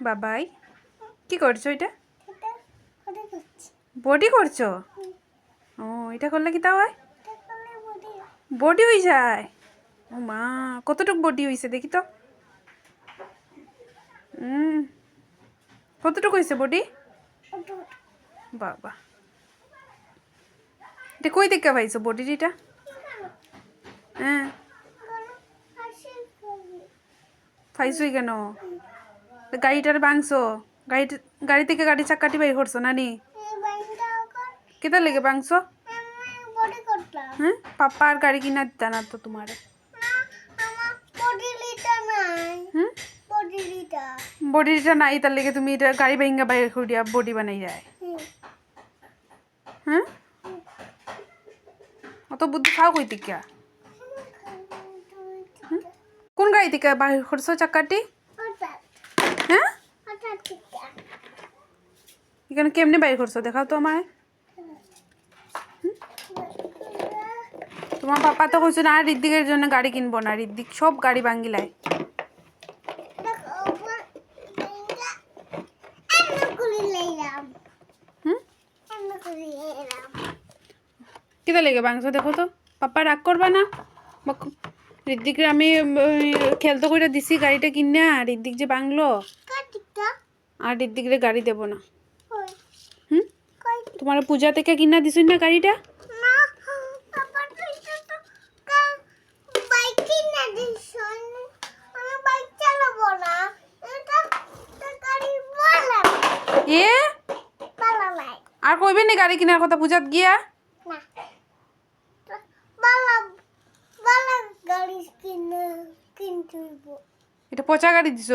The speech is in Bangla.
বাবাই কি করছো এটা? বডি করছো? ও এটা করলে কি তা হয়? বডি হয়ে যায়? ও মা, কতটুকু বডি হয়েছে দেখি তো। কতটুকু হয়েছে বডি? বাবা, এটা কই থেকে পাইছো বডির এটা? হ্যাঁ, পাইছোই কেন? গাড়িটার ভাঙছো? গাড়ি থেকে গাড়ি চাকাটি বাই করছো নানি? কেটার লেগে ভাঙছো? হ্যাঁ, পাপা আর গাড়ি কিনা দিতা না তো তোমার? বডিটা নাই তার লেগে তুমি এটা গাড়ি ভাঙ্গা বাইরে করিয়া বডি বানাই যায়? হ্যাঁ, অত বুদ্ধি খাও কই থেকে? কোন গাড়ি থেকে বাইর করছো চাকাটি? হ্যাঁ, এখানে কেমনে বাইর করছো দেখাও তো আমায়। তোমার পাপা তো কইছো না ঋদ্দিকের জন্য গাড়ি কিনবো না, ঋদ্দিক সব গাড়ি ভাঙ্গিলায়। কেটা লেগে ভাঙছো দেখো তো, পাপা রাগ করবা না? ঋদ্দিকে আমি খেলতো করে দিছি গাড়িটা কিনে, আর ঋদ্দিক যে ভাঙলো, আর ঋদ্দিকের গাড়ি দেবো না। তোমার পূজা থেকে কিনা দিছুই না গাড়িটা? এ আর কইবে না গাড়ি কেনার কথা পূজাত গিয়া? এটা পচা গাড়ি দিছ।